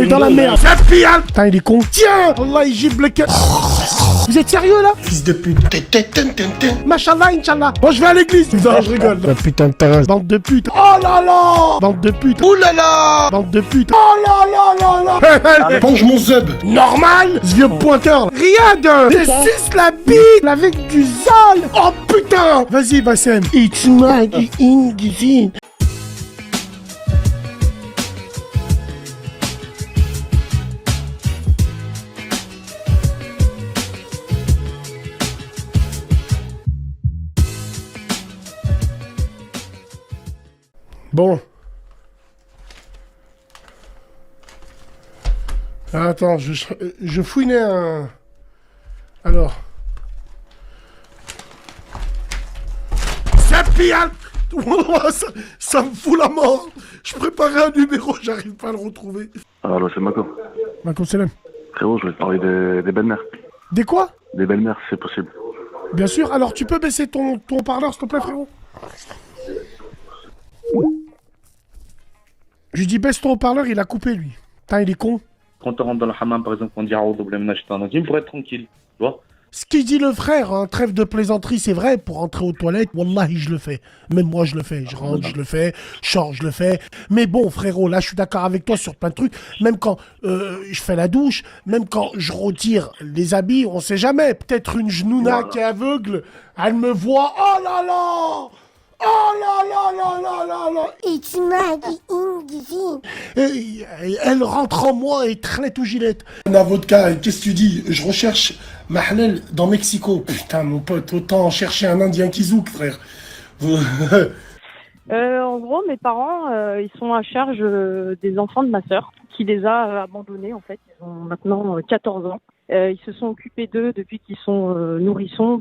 est dans la merde. Putain, il est con. Tiens, Allah, il gifle le cœur. Vous êtes sérieux là? Fils de pute. Machallah, Inch'Allah. Bon, je vais à l'église. Non, je rigole. Putain de terrasse. Bande de putes. Oh là là. Bande de putes. Ouh là là. Bande de putes. Oh là là là là. Mange mon zub. Normal. Ce vieux pointeur là. Rien de. Je suce la bite avec du sale. Oh putain. Vas-y, Bassem. It's my in. Bon. Attends, je fouinais un... Alors. C'est pire. Ça me fout la mort. Je préparais un numéro, j'arrive pas à le retrouver. Alors c'est Mako. Mako Selem. Frérot, je voulais te parler des belles-mères. Des quoi? Des belles-mères, si c'est possible. Bien sûr. Alors, tu peux baisser ton parleur, s'il te plaît, frérot? Je lui dis baisse ton haut-parleur, il a coupé lui. Putain, il est con. Quand on rentre dans le hammam, par exemple, on dit pour être tranquille, tu vois. Ce qu'il dit le frère, hein, trêve de plaisanterie, c'est vrai, pour rentrer aux toilettes, wallahi, je le fais. Même moi, je le fais. Je rentre, je le fais. Je sors, je le fais. Mais bon, frérot, là, je suis d'accord avec toi sur plein de trucs. Même quand je fais la douche, même quand je retire les habits, on sait jamais. Peut-être une genouna qui est aveugle, elle me voit. Oh là là! Oh là là là là là là! It's Maggie in. Et elle rentre en moi et traite aux gilettes. La vodka, qu'est-ce que tu dis? Je recherche Mahlel dans Mexico. Putain, mon pote, autant chercher un Indien qui zouk, frère. En gros, mes parents, ils sont à charge des enfants de ma sœur, qui les a abandonnés, en fait. Ils ont maintenant 14 ans. Ils se sont occupés d'eux depuis qu'ils sont nourrissons.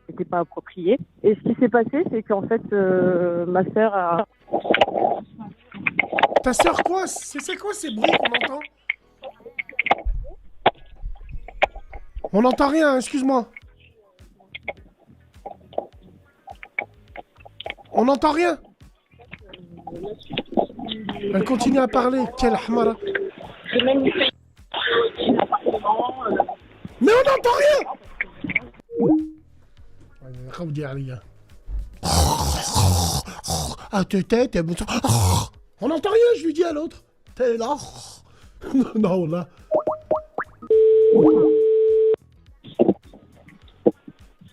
C'était pas approprié. Et ce qui s'est passé, c'est qu'en fait, ma sœur a... Ta sœur quoi? C'est quoi ces bruits qu'on entend? On n'entend rien, excuse-moi. On n'entend rien. Elle continue à parler. Quelle hamara. Mais on n'entend rien. Ah, tête, on n'entend rien, je lui dis à l'autre. T'es là. Non, là.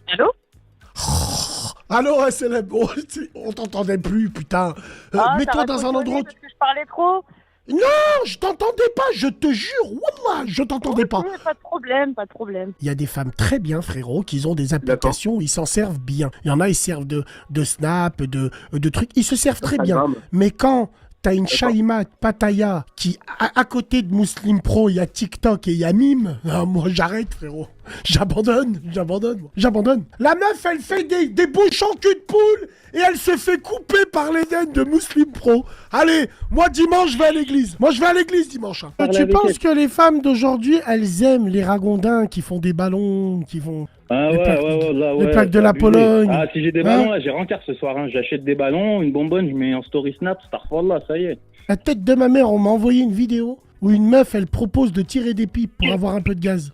Allô? Allô, SLM, on t'entendait plus, putain. Mets-toi dans un endroit... Parce que je parlais trop. Non, je t'entendais pas, je te jure, wallah, je t'entendais pas. Pas de problème, pas de problème. Il y a des femmes très bien, frérot, qui ont des applications où ils s'en servent bien. Il y en a, ils servent de Snap, de trucs, ils se servent très bien. Mais quand t'as une Shaima Pataya qui, à côté de Muslim Pro, il y a TikTok et il y a Mime, moi j'arrête, frérot. J'abandonne. La meuf, elle fait des bouchons cul de poule et elle se fait couper par les naines de Muslim Pro. Allez, moi dimanche, je vais à l'église. Moi, je vais à l'église dimanche. Hein. Tu penses que les femmes d'aujourd'hui, elles aiment les ragondins qui font des ballons, qui font... Ah les plaques de la Pologne. Ah, si j'ai des ballons, là, j'ai rencard ce soir. Hein. J'achète des ballons, une bonbonne, je mets en story Snap, starfallah, ça y est. La tête de ma mère, on m'a envoyé une vidéo où une meuf, elle propose de tirer des pipes pour avoir un peu de gaz.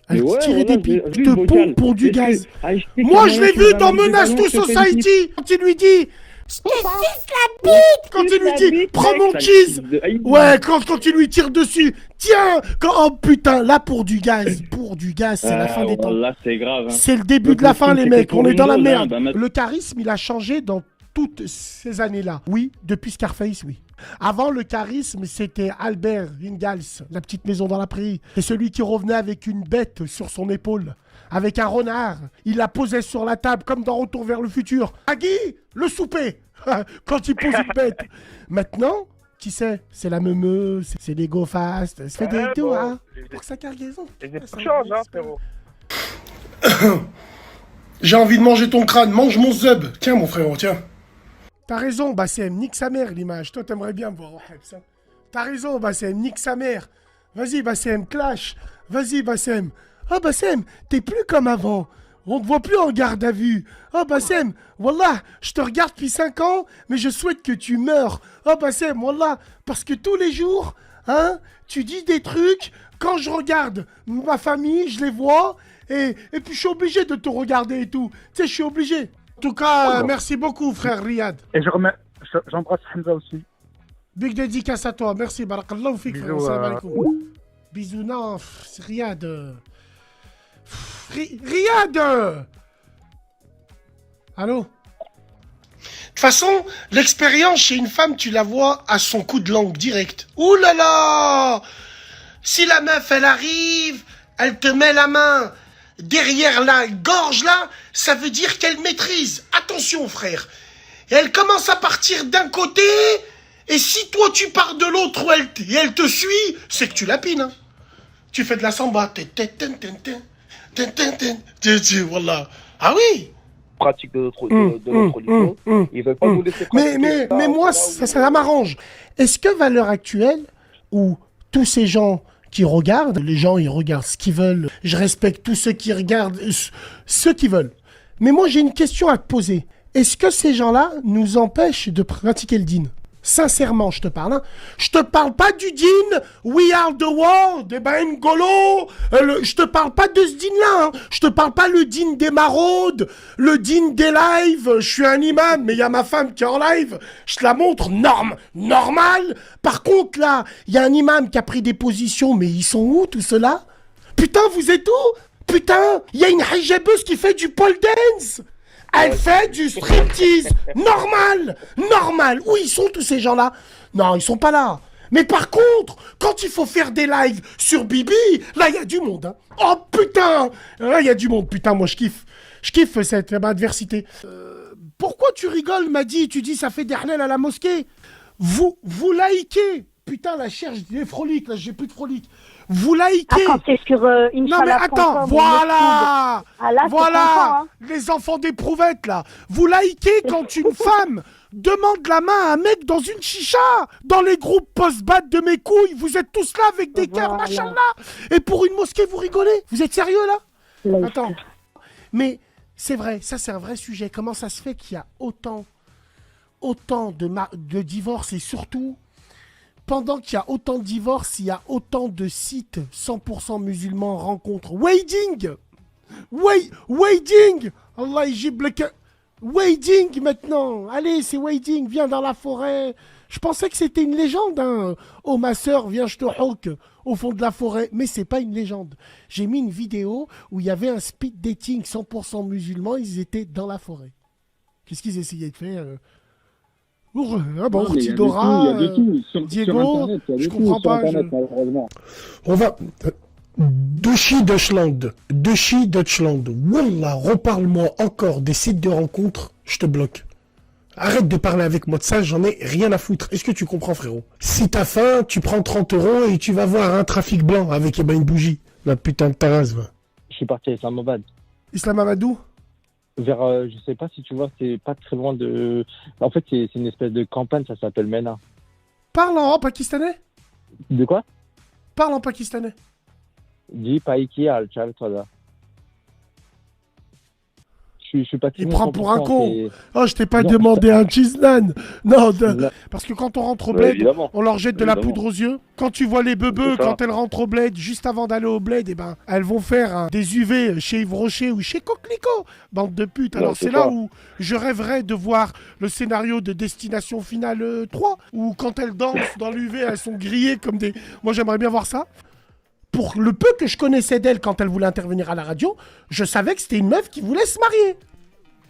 Elle tirait des pipes de pompe pour du gaz. Moi, je l'ai vu dans Menace to Society. Quand il lui dit... Je te suce la bite. Quand il lui dit, prends mon cheese. Ouais, quand il lui tire dessus. Tiens, oh putain, là pour du gaz, c'est la fin des temps. Là, c'est grave. Hein. C'est le début de la fin, les mecs. On est dans la merde. Le charisme, il a changé dans toutes ces années-là. Oui, depuis Scarface, oui. Avant, le charisme, c'était Albert Ingalls, la petite maison dans la prairie. C'est celui qui revenait avec une bête sur son épaule. Avec un renard. Il la posait sur la table comme dans Retour vers le futur. Agui, le souper. Quand il pose une bête. Maintenant, qui c'est? C'est la meumeuse, c'est les go fast. Ça fait des doigts pour sa cargaison. Change, hein, frérot. J'ai envie de manger ton crâne. Mange mon zub. Tiens, mon frérot, tiens. T'as raison, Bassem. Nique sa mère, l'image. Toi, t'aimerais bien me voir. T'as raison, Bassem. Nique sa mère. Vas-y, Bassem, clash. Vas-y, Bassem. Ah, Bassem, t'es plus comme avant. On te voit plus en garde à vue. Oh Bassem, Wallah, je te regarde depuis 5 ans, mais je souhaite que tu meurs. Oh Bassem, Wallah, parce que tous les jours, hein, tu dis des trucs. Quand je regarde ma famille, je les vois, et puis je suis obligé de te regarder et tout. Tu sais, je suis obligé. En tout cas, merci beaucoup, frère Riyad. Et j'embrasse Hamza aussi. Big dédicace à toi. Merci, barakallahu fik, frère. Salam alaikum. Bisous, non, c'est Riyad. Riyad! Allô? De toute façon, l'expérience chez une femme, tu la vois à son coup de langue direct. Ouh là là! Si la meuf, elle arrive, elle te met la main derrière la gorge là, ça veut dire qu'elle maîtrise. Attention, frère. Et elle commence à partir d'un côté, et si toi tu pars de l'autre et elle te suit, c'est que tu la pines. Hein. Tu fais de la samba. Voilà. Ah oui. Pratique de notre religion. Ils veulent pas nous laisser pratiquer. Mais moi, ça m'arrange. Est-ce que, à l'heure actuelle, où tous ces gens qui regardent, les gens, ils regardent ce qu'ils veulent, je respecte tous ceux qui regardent ce qu'ils veulent. Mais moi, j'ai une question à te poser. Est-ce que ces gens-là nous empêchent de pratiquer le dîn ? Sincèrement, je te parle. Hein. Je te parle pas du dîn We Are the World, eh ben Ngolo. Je te parle pas de ce dîn-là. Hein. Je te parle pas le dîn des maraudes, le dîn des lives. Je suis un imam, mais il y a ma femme qui est en live. Je te la montre normal. Par contre, là, il y a un imam qui a pris des positions, mais ils sont où tout cela? Putain, vous êtes où? Putain, il y a une hijabeuse qui fait du pole dance. Elle fait du striptease. Normal. Où ils sont tous ces gens-là? Non, ils sont pas là. Mais par contre, quand il faut faire des lives sur Bibi, là, il y a du monde. Hein. Oh putain. Là, il y a du monde. Putain, moi, je kiffe. Je kiffe cette adversité. Pourquoi tu rigoles, Madi? Tu dis ça fait des halal à la mosquée. Vous likez. Putain, la cherche des froliques. Là, j'ai plus de froliques. Vous likez. Ah, quand c'est sur Non mais attends, voilà. Ah, là, voilà. Les enfants d'éprouvettes là. Vous likez quand une femme demande la main à un mec dans une chicha. Dans les groupes post-bat de mes couilles, vous êtes tous là avec des cœurs, machin là. Et pour une mosquée, vous rigolez? Vous êtes sérieux là? Attends. Mais c'est vrai, ça c'est un vrai sujet. Comment ça se fait qu'il y a autant de divorces et surtout... Pendant qu'il y a autant de divorces, il y a autant de sites 100% musulmans rencontres. Wading. Allah, Wading maintenant. Allez, c'est Wading, viens dans la forêt. Je pensais que c'était une légende. Hein. Oh, ma sœur, viens, je te hoque au fond de la forêt. Mais c'est pas une légende. J'ai mis une vidéo où il y avait un speed dating 100% musulman. Ils étaient dans la forêt. Qu'est-ce qu'ils essayaient de faire Ah bon, Tidora, Diego, je comprends pas. On va... Dushi Deutschland. Wallah, reparle-moi encore des sites de rencontres, je te bloque. Arrête de parler avec moi de ça, j'en ai rien à foutre. Est-ce que tu comprends, frérot? Si t'as faim, tu prends 30 € et tu vas voir un trafic blanc avec une bougie. La putain de Taras, va. Je suis parti à Islamabad. Islamabad où? Vers, je sais pas si tu vois, c'est pas très loin de... En fait, c'est une espèce de campagne, ça s'appelle Mena. Parle en pakistanais. De quoi? Parle en pakistanais. Dis Paiki al-Chal Tada. Je suis pas... Il prend pour un con. Oh, je t'ai pas demandé un cheese naan. Non, parce que quand on rentre au bled, on leur jette de la poudre aux yeux. Quand tu vois les bebeux, quand elles rentrent au bled, juste avant d'aller au bled, eh ben, elles vont faire des UV chez Yves Rocher ou chez Coquelicot. Bande de putes. Alors c'est là où je rêverais de voir le scénario de Destination Finale 3, où quand elles dansent dans l'UV, elles sont grillées comme des... Moi, j'aimerais bien voir ça. Pour le peu que je connaissais d'elle quand elle voulait intervenir à la radio, je savais que c'était une meuf qui voulait se marier.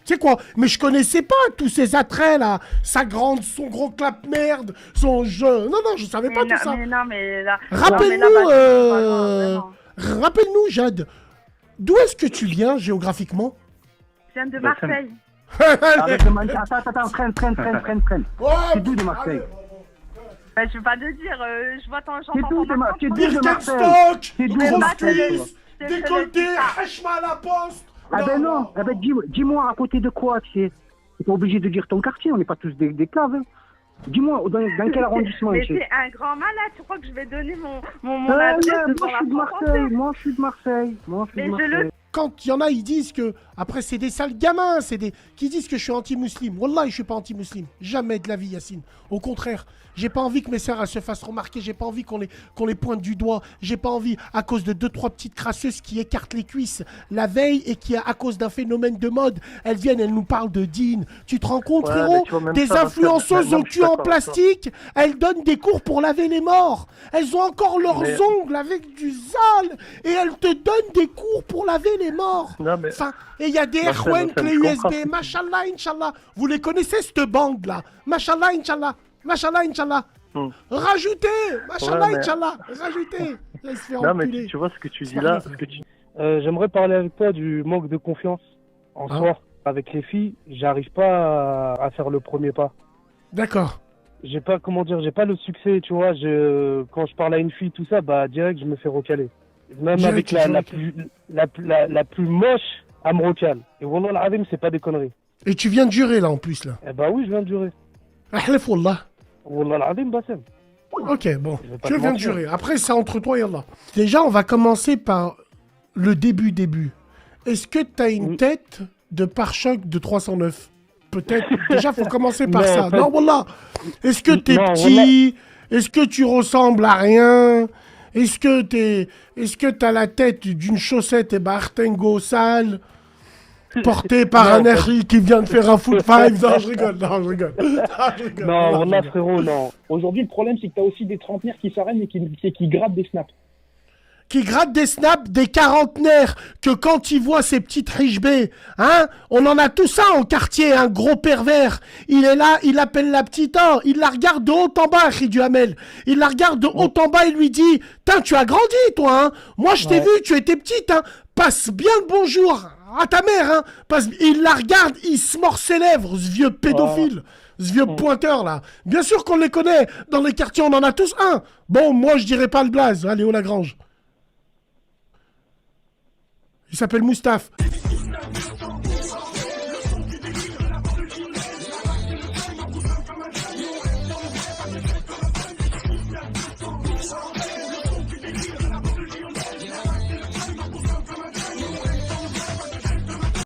Tu sais quoi? Mais je connaissais pas tous ces attraits là. Sa grande, son gros clap merde, son jeu. Non, je savais pas tout ça. Mais non, mais là... Rappelle-nous, Jade, d'où est-ce que tu viens géographiquement? Je viens de Marseille. Attends, freine. C'est d'où de Marseille? Bah, je veux pas te dire, je vois ton C'est d'où de Marseille? Birkenstock, grosse cuisse, décolleté, hachma à la poste. Ah ben non, ah ben dis-moi à côté de quoi tu sais. T'es pas obligé de dire ton quartier, on n'est pas tous des claves. Hein. Dis-moi, dans quel arrondissement mais tu sais. t'es un grand malade, tu crois que je vais donner mon adresse moi je suis de Marseille. Mais je le quand il y en a, ils disent que, après, c'est des sales gamins, qui disent que je suis anti-musulman. Wallah, je suis pas anti-musulman. Jamais de la vie, Yacine. Au contraire, j'ai pas envie que mes sœurs elles se fassent remarquer. J'ai pas envie qu'on les pointe du doigt. J'ai pas envie, à cause de 2-3 petites crasseuses qui écartent les cuisses la veille et qui, à cause d'un phénomène de mode, elles viennent, elles nous parlent de dîne. Tu te rends compte, frérot? Des influenceuses au cul en plastique, elles donnent des cours pour laver les morts. Elles ont encore leurs ongles avec du sale et elles te donnent des cours pour laver les morts. Enfin, et il y a des Erwan, clés USB, machallah, Inch'Allah. Vous les connaissez, cette bande-là? Machallah, Inch'Allah. Machallah, Inch'Allah. Rajoutez, machallah, Inch'Allah. Rajoutez. Non, mais tu vois ce que tu dis là. J'aimerais parler avec toi du manque de confiance en soi. Avec les filles, j'arrive pas à faire le premier pas. D'accord. J'ai pas, j'ai pas le succès, tu vois. Quand je parle à une fille, tout ça, bah, direct, je me fais recaler. Même avec la plus moche, elle me recale. Et wallah al-azim, c'est pas des conneries. Et tu viens de jurer, là, en plus, là? Eh bah oui, je viens de jurer. Ahlef wallah. Wallah al-azim, Bassem. Ok, bon. Je viens de jurer. Après, c'est entre toi et Allah. Déjà, on va commencer par le début. Est-ce que tu as une tête de pare-choc de 309? Peut-être. Déjà, faut commencer par ça. Non, voilà. Est-ce que t'es petit? Est-ce que tu ressembles à rien? Est-ce que t'as la tête d'une chaussette et Bartengo sale, portée par un Harry qui vient de faire un foot five? Non, je rigole. Non, on a frérot, non. Aujourd'hui, le problème, c'est que t'as aussi des trentenaires qui s'arrêtent et qui grattent des snaps. Qui grattent des snaps, des quarantenaires, que quand ils voient ces petites richbées, hein, on en a tout ça en quartier, un gros pervers. Il est là, il appelle la petite, il la regarde de haut en bas, Khidou Hamel. Il la regarde de haut en bas et lui dit, tain, tu as grandi, toi, hein. Moi, je t'ai vu, tu étais petite, hein. Passe bien le bonjour à ta mère, hein. Il la regarde, il se mord ses lèvres, ce vieux pédophile. Ce vieux pointeur, là. Bien sûr qu'on les connaît. Dans les quartiers, on en a tous un. Bon, moi, je dirais pas le blaze. Allez, au Lagrange. Il s'appelle Moustaphe.